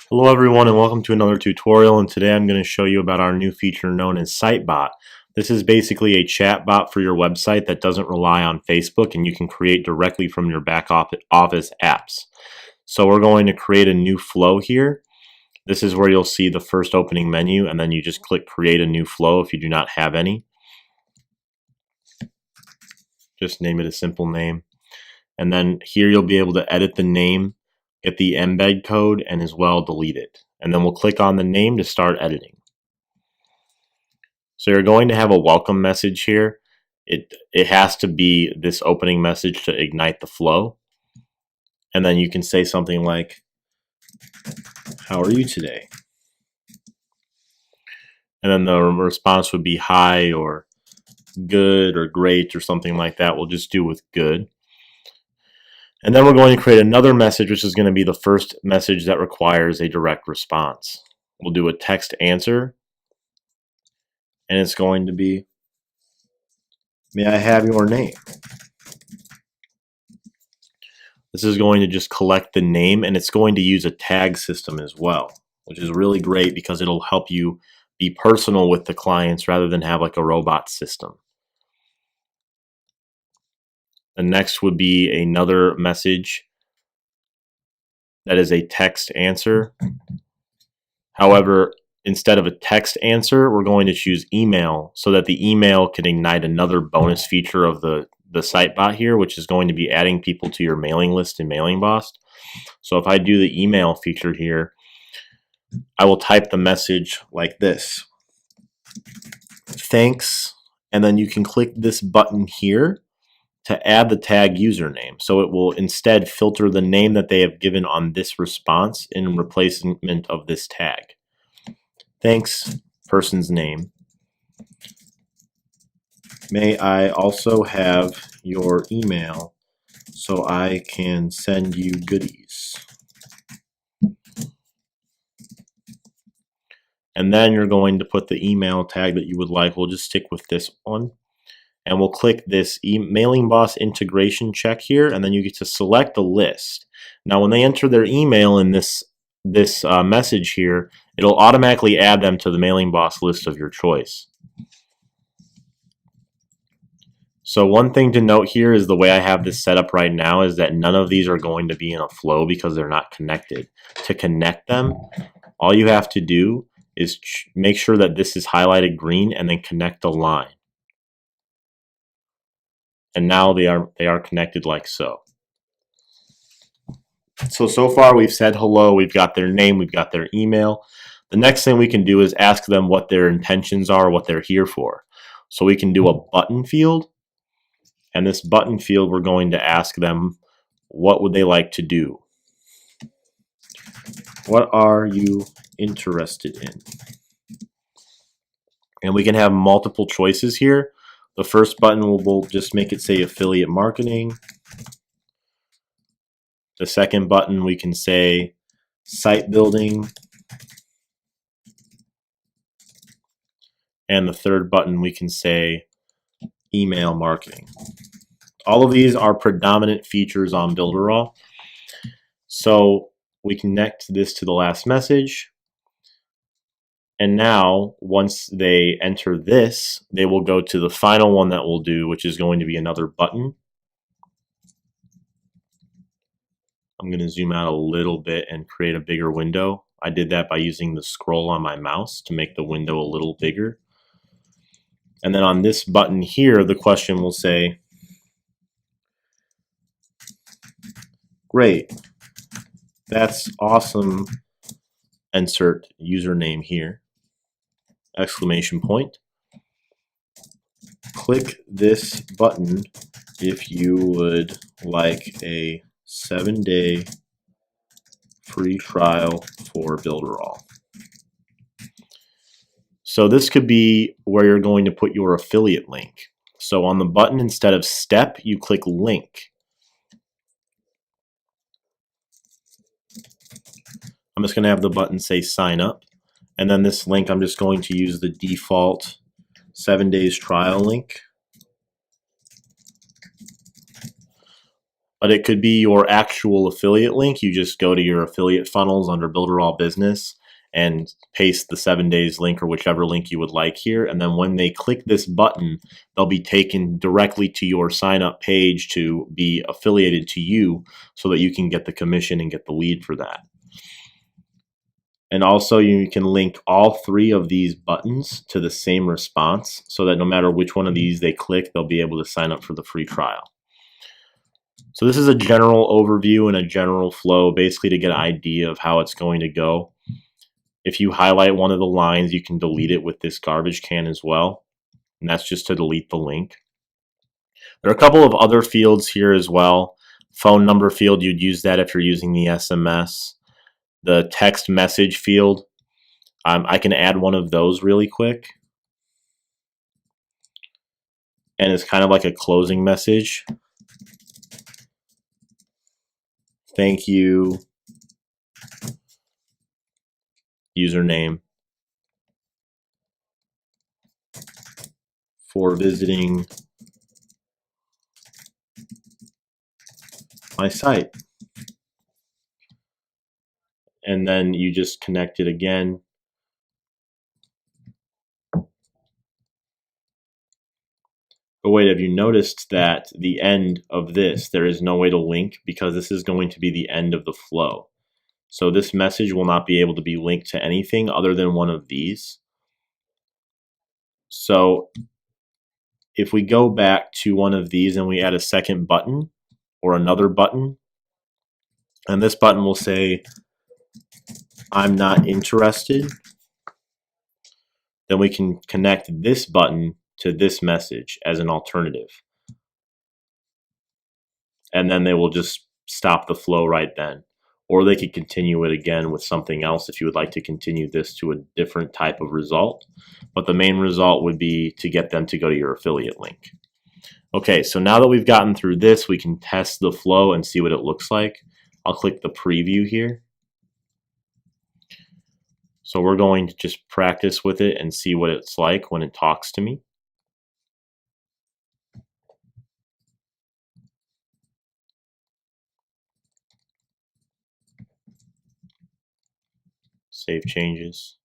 Hello everyone and welcome to another tutorial, and today I'm going to show you about our new feature known as Sitebot. This is basically a chat bot for your website that doesn't rely on Facebook and you can create directly from your back office apps. So we're going to create a new flow here. This is where you'll see the first opening menu, and then you just click create a new flow if you do not have any. Just name it a simple name. And then here you'll be able to edit the name, get the embed code, and as well delete it. And then we'll click on the name to start editing. So you're going to have a welcome message here. It has to be this opening message to ignite the flow. And then you can say something like, "How are you today?" And then the response would be hi or good or great or something like that. We'll just do with good. And then we're going to create another message, which is going to be the first message that requires a direct response. We'll do a text answer, and it's going to be, "May I have your name?" This is going to just collect the name, and it's going to use a tag system as well, which is really great because it'll help you be personal with the clients rather than have like a robot system. The next would be another message that is a text answer. However, instead of a text answer, we're going to choose email so that the email can ignite another bonus feature of the Sitebot here, which is going to be adding people to your mailing list in MailingBoss. So if I do the email feature here, I will type the message like this: "Thanks," and then you can click this button here to add the tag username. So it will instead filter the name that they have given on this response in replacement of this tag. Thanks, person's name. May I also have your email so I can send you goodies? And then you're going to put the email tag that you would like. We'll just stick with this one. And we'll click this MailingBoss integration check here, and then you get to select the list. Now when they enter their email in this message here, it'll automatically add them to the MailingBoss list of your choice. So one thing to note here is the way I have this set up right now is that none of these are going to be in a flow because they're not connected. To connect them, all you have to do is make sure that this is highlighted green and then connect a line. And now they are connected like so. So far we've said hello, we've got their name, we've got their email. The next thing we can do is ask them what their intentions are, what they're here for. So we can do a button field, and this button field we're going to ask them what would they like to do. What are you interested in? And we can have multiple choices here. The first button will just make it say affiliate marketing. The second button we can say site building. And the third button we can say email marketing. All of these are predominant features on Builderall. So we connect this to the last message. And now, once they enter this, they will go to the final one that we'll do, which is going to be another button. I'm going to zoom out a little bit and create a bigger window. I did that by using the scroll on my mouse to make the window a little bigger. And then on this button here, the question will say, "Great, that's awesome, insert username here, exclamation point. Click this button if you would like a 7-day free trial for Builderall." So this could be where you're going to put your affiliate link. So on the button, instead of step, you click link. I'm just going to have the button say sign up. And then this link, I'm just going to use the default 7 days trial link. but it could be your actual affiliate link. You just go to your affiliate funnels under Builderall Business and paste the 7 days link or whichever link you would like here. And then when they click this button, they'll be taken directly to your sign up page to be affiliated to you so that you can get the commission and get the lead for that. And also you can link all 3 of these buttons to the same response so that no matter which one of these they click, they'll be able to sign up for the free trial. So this is a general overview and a general flow, basically to get an idea of how it's going to go. If you highlight one of the lines, you can delete it with this garbage can as well. And that's just to delete the link. There are a couple of other fields here as well. Phone number field, you'd use that if you're using the SMS. The text message field, I can add one of those really quick. And it's kind of like a closing message. Thank you, username, for visiting my site. And then you just connect it again. But wait, have you noticed that the end of this, there is no way to link because this is going to be the end of the flow. So this message will not be able to be linked to anything other than one of these. So if we go back to one of these and we add a second button or another button, and this button will say, I'm not interested, then we can connect this button to this message as an alternative. And then they will just stop the flow right then. Or they could continue it again with something else if you would like to continue this to a different type of result. But the main result would be to get them to go to your affiliate link. Okay, so now that we've gotten through this, we can test the flow and see what it looks like. I'll click the preview here. So we're going to just practice with it and see what it's like when it talks to me. Save changes,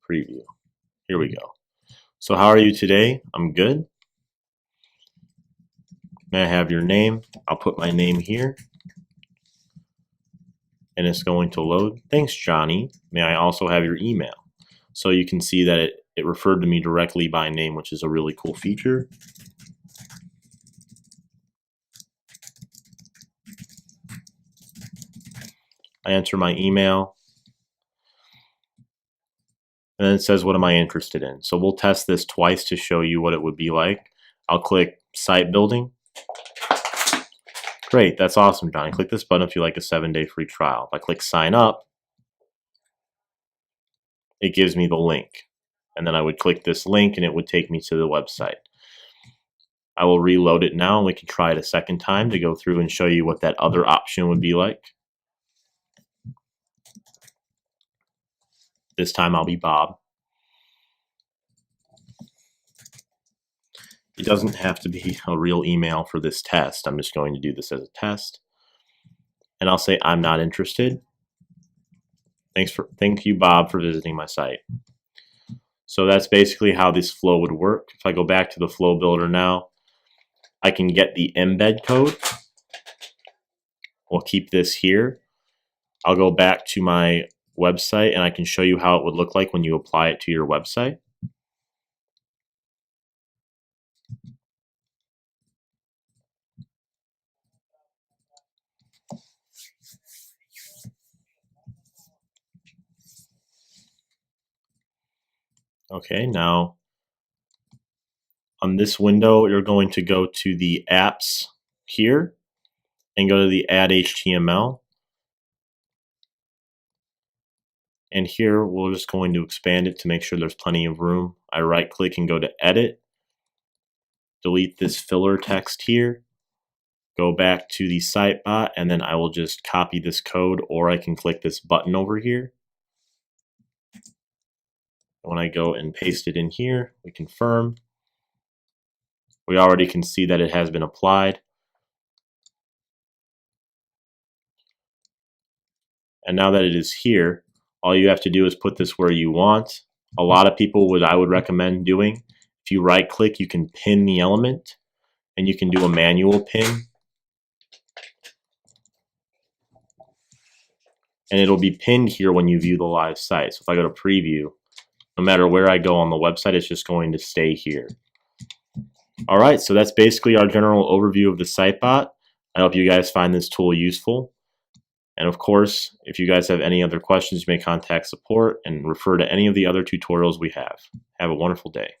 preview. Here we go. So how are you today? I'm good. May I have your name? I'll put my name here. And it's going to load. Thanks, Johnny. May I also have your email? So you can see that it referred to me directly by name, which is a really cool feature. I enter my email. And then it says, what am I interested in? So we'll test this twice to show you what it would be like. I'll click site building. Great, that's awesome, Johnny. Click this button if you like a 7-day free trial. If I click sign up, it gives me the link. And then I would click this link and it would take me to the website. I will reload it now and we can try it a second time to go through and show you what that other option would be like. This time I'll be Bob. It doesn't have to be a real email for this test. I'm just going to do this as a test. And I'll say, I'm not interested. Thank you, Bob, for visiting my site. So that's basically how this flow would work. If I go back to the flow builder now, I can get the embed code. We'll keep this here. I'll go back to my website and I can show you how it would look like when you apply it to your website. Okay, now on this window, you're going to go to the apps here and go to the add HTML. And here we're just going to expand it to make sure there's plenty of room. I right click and go to edit, delete this filler text here, go back to the Sitebot, and then I will just copy this code, or I can click this button over here. When I go and paste it in here, we confirm. We already can see that it has been applied. And now that it is here, all you have to do is put this where you want. A lot of people I would recommend doing, if you right click, you can pin the element and you can do a manual pin. And it'll be pinned here when you view the live site. So if I go to preview, no matter where I go on the website, it's just going to stay here. All right, so that's basically our general overview of the Sitebot. I hope you guys find this tool useful. And of course, if you guys have any other questions, you may contact support and refer to any of the other tutorials we have. Have a wonderful day.